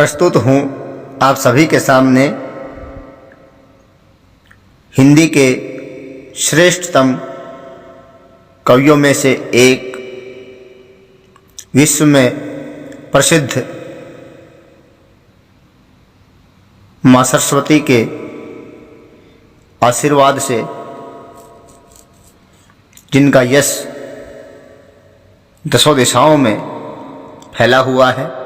प्रस्तुत हूँ आप सभी के सामने हिंदी के श्रेष्ठतम कवियों में से एक, विश्व में प्रसिद्ध माँ सरस्वती के आशीर्वाद से जिनका यश दसों दिशाओं में फैला हुआ है,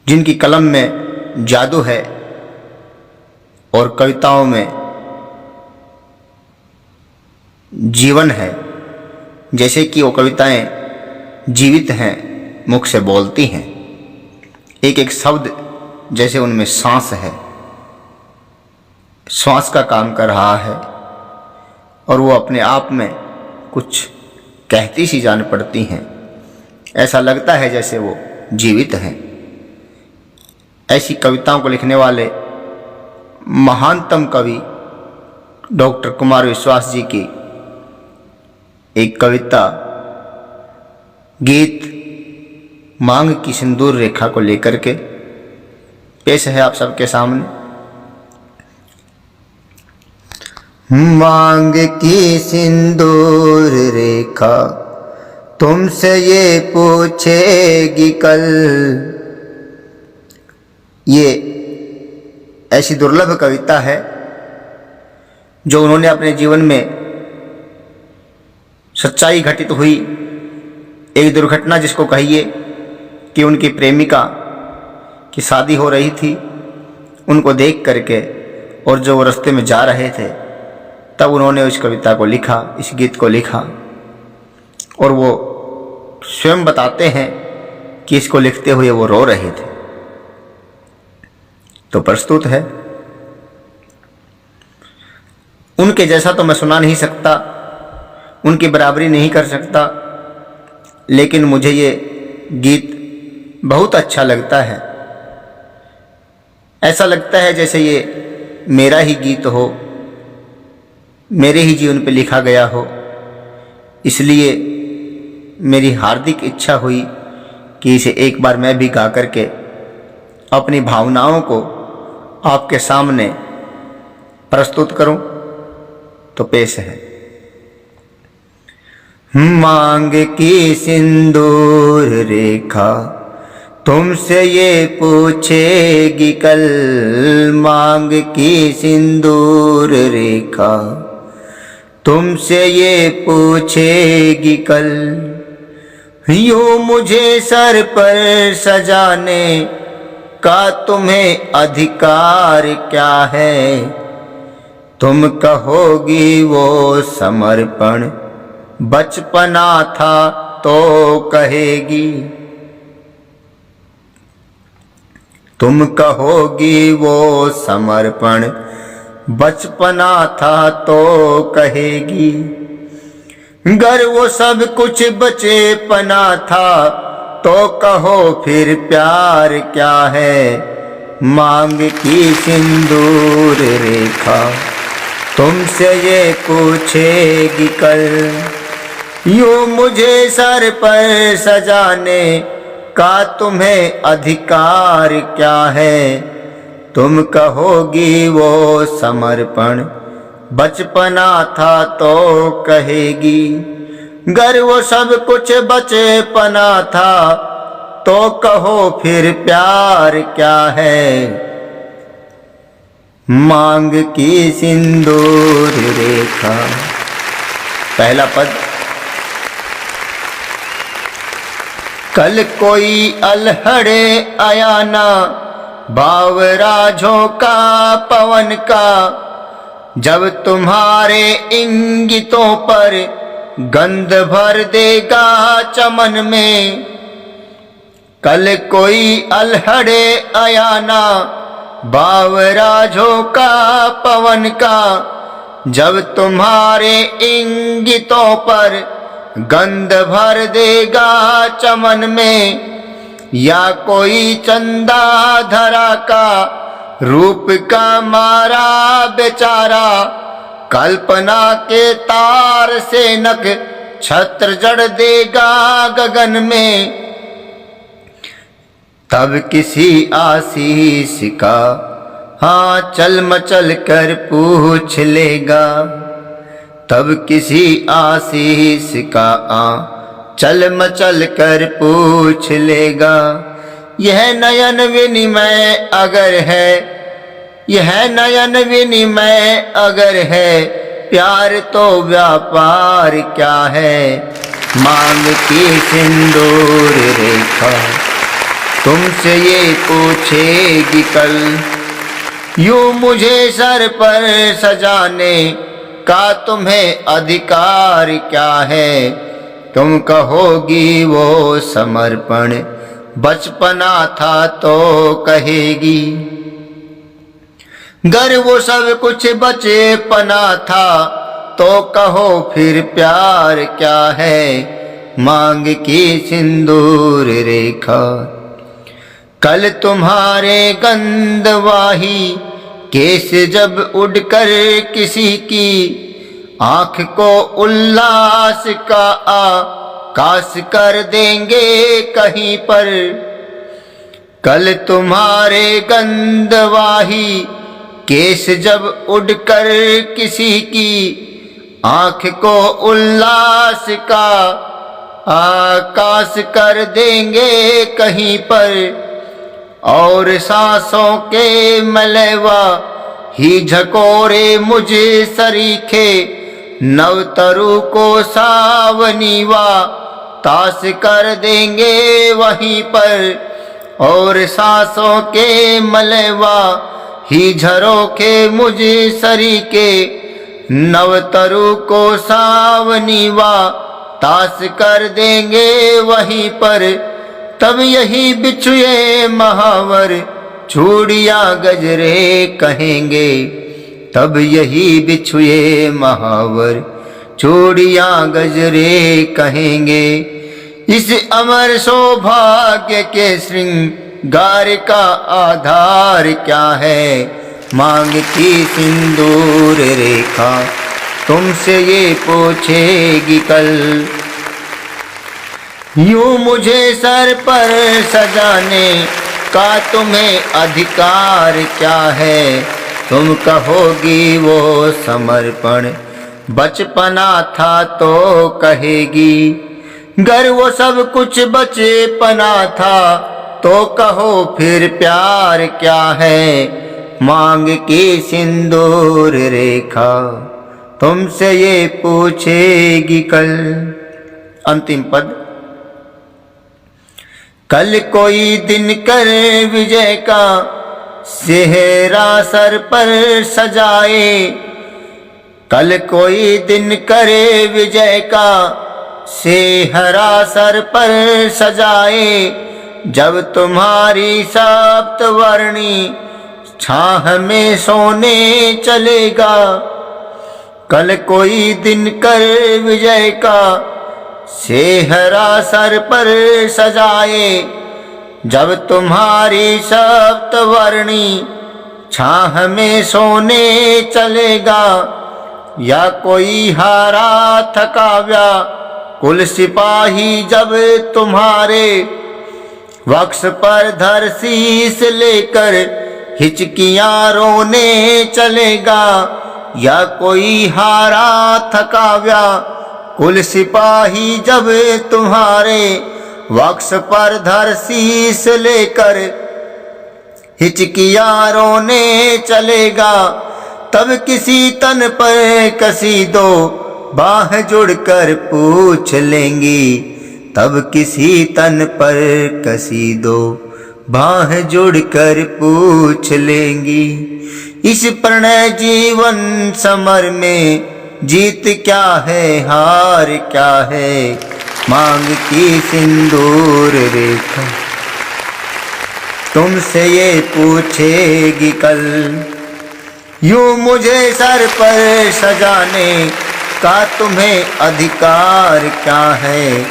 जिनकी कलम में जादू है और कविताओं में जीवन है, जैसे कि वो कविताएं जीवित हैं, मुख से बोलती हैं, एक एक शब्द जैसे उनमें सांस है, श्वास का काम कर रहा है और वो अपने आप में कुछ कहती सी जान पड़ती हैं। ऐसा लगता है जैसे वो जीवित हैं। ऐसी कविताओं को लिखने वाले महानतम कवि डॉक्टर कुमार विश्वास जी की एक कविता गीत मांग की सिंदूर रेखा को लेकर के पेश है आप सबके सामने। मांग की सिंदूर रेखा तुमसे ये पूछेगी कल। ये ऐसी दुर्लभ कविता है जो उन्होंने अपने जीवन में सच्चाई घटित हुई एक दुर्घटना, जिसको कहिए कि उनकी प्रेमिका की शादी हो रही थी, उनको देख करके और जो वो रास्ते में जा रहे थे, तब उन्होंने उस कविता को लिखा, इस गीत को लिखा। और वो स्वयं बताते हैं कि इसको लिखते हुए वो रो रहे थे। तो प्रस्तुत है। उनके जैसा तो मैं सुना नहीं सकता, उनकी बराबरी नहीं कर सकता, लेकिन मुझे ये गीत बहुत अच्छा लगता है। ऐसा लगता है जैसे ये मेरा ही गीत हो, मेरे ही जीवन पे लिखा गया हो। इसलिए मेरी हार्दिक इच्छा हुई कि इसे एक बार मैं भी गा करके अपनी भावनाओं को आपके सामने प्रस्तुत करूं। तो पेश है। मांग की सिंदूर रेखा तुमसे ये पूछेगी कल। मांग की सिंदूर रेखा तुमसे ये पूछेगी कल। यूं मुझे सर पर सजाने का तुम्हें अधिकार क्या है। तुम कहोगी वो समर्पण बचपना था तो कहेगी। तुम कहोगी वो समर्पण बचपना था तो कहेगी। गर वो सब कुछ बचपना था तो कहो फिर प्यार क्या है। मांग की सिंदूर रेखा तुमसे ये पूछेगी कल। यूं मुझे सर पर सजाने का तुम्हें अधिकार क्या है। तुम कहोगी वो समर्पण बचपना था तो कहेगी। गर वो सब कुछ बचपना था तो कहो फिर प्यार क्या है। मांग की सिंदूर रेखा। पहला पद। कल कोई अलहड़े आया ना, बावरा झोंका पवन का। जब तुम्हारे इंगितों पर गंध भर देगा चमन में। कल कोई अलहड़े आया ना, बावरा झोंका पवन का। जब तुम्हारे इंगितों पर गंध भर देगा चमन में। या कोई चंदा धरा का रूप का मारा बेचारा। कल्पना के तार से नख छत्र जड़ देगा गगन में। तब किसी आशीष का हाँ चल मचल कर पूछ लेगा। तब किसी आशीष का चल मचल कर पूछ लेगा। यह नयन विनिमय अगर है, यह नयन विनिमय अगर है, प्यार तो व्यापार क्या है। मांग की सिंदूर रेखा तुमसे ये पूछेगी कल। यूं मुझे सर पर सजाने का तुम्हें अधिकार क्या है। तुम कहोगी वो समर्पण बचपना था तो कहेगी। गर वो सब कुछ बचपना था तो कहो फिर प्यार क्या है। मांग की सिंदूर रेखा कल तुम्हारे गंधवाही केस जब उड़कर किसी की आंख को उल्लास का आकाश कर देंगे कहीं पर। कल तुम्हारे गंधवाही केस जब उड़कर किसी की आंख को उल्लास का आकाश कर देंगे कहीं पर। और सांसों के मलवा ही झकोरे मुझे सरीखे नवतरु को सावनीवा ताश कर देंगे वहीं पर। और सांसों के मलवा ही झरोखे मुझे सरीखे नवतरु को सावनीवा ताश कर देंगे वहीं पर। तब यही बिछुए महावर चूड़ियां गजरे कहेंगे। तब यही बिछुए महावर चूड़ियां गजरे कहेंगे। इस अमर सौभाग्य के श्रृंगार का आधार क्या है। मांग की सिंदूर रेखा तुमसे ये पूछेगी कल। यूं मुझे सर पर सजाने का तुम्हें अधिकार क्या है। तुम कहोगी वो समर्पण बचपना था तो कहेगी। गर वो सब कुछ बचपना था तो कहो फिर प्यार क्या है। मांग की सिंदूर रेखा तुमसे ये पूछेगी कल। अंतिम पद। कल कोई दिन कर विजय का सेहरा सर पर सजाए। कल कोई दिन करे विजय का सेहरा सर पर सजाए। जब तुम्हारी सप्तवर्णी छाह में सोने चलेगा। कल कोई दिन कर विजय का सेहरा सर पर सजाए। जब तुम्हारी सप्तवर्णी छाह में सोने चलेगा। या कोई हारा थकाव्या कुल सिपाही जब तुम्हारे वक्ष पर धर शीस लेकर हिचकियां रोने चलेगा। या कोई हारा थकाव्या कुल सिपाही जब तुम्हारे वक्ष पर धर शीस लेकर हिचकियां रोने चलेगा। तब किसी तन पर कसी दो बाह जुड़कर पूछ लेंगी। तब किसी तन पर कसी दो बाह जुड़कर पूछ लेंगी। इस प्रणय जीवन समर में जीत क्या है हार क्या है। मांग की सिंदूर रेखा तुमसे ये पूछेगी कल। यूं मुझे सर पर सजाने का तुम्हें अधिकार क्या है।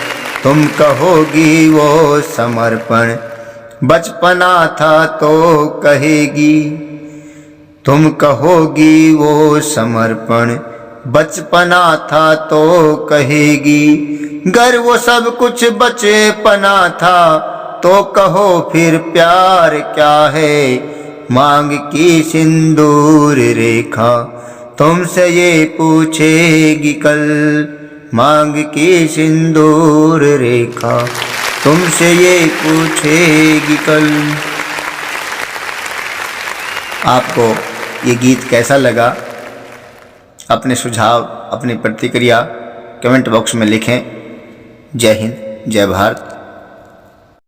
तुम कहोगी वो समर्पण बचपना था तो कहेगी। तुम कहोगी वो समर्पण बचपना था तो कहेगी। गर वो सब कुछ बचपना था तो कहो फिर प्यार क्या है, मांग की सिंदूर रेखा तुमसे ये पूछेगी कल, मांग की सिंदूर रेखा तुमसे ये पूछेगी कल। आपको ये गीत कैसा लगा? अपने सुझाव, अपनी प्रतिक्रिया कमेंट बॉक्स में लिखें। जय हिंद, जय भारत।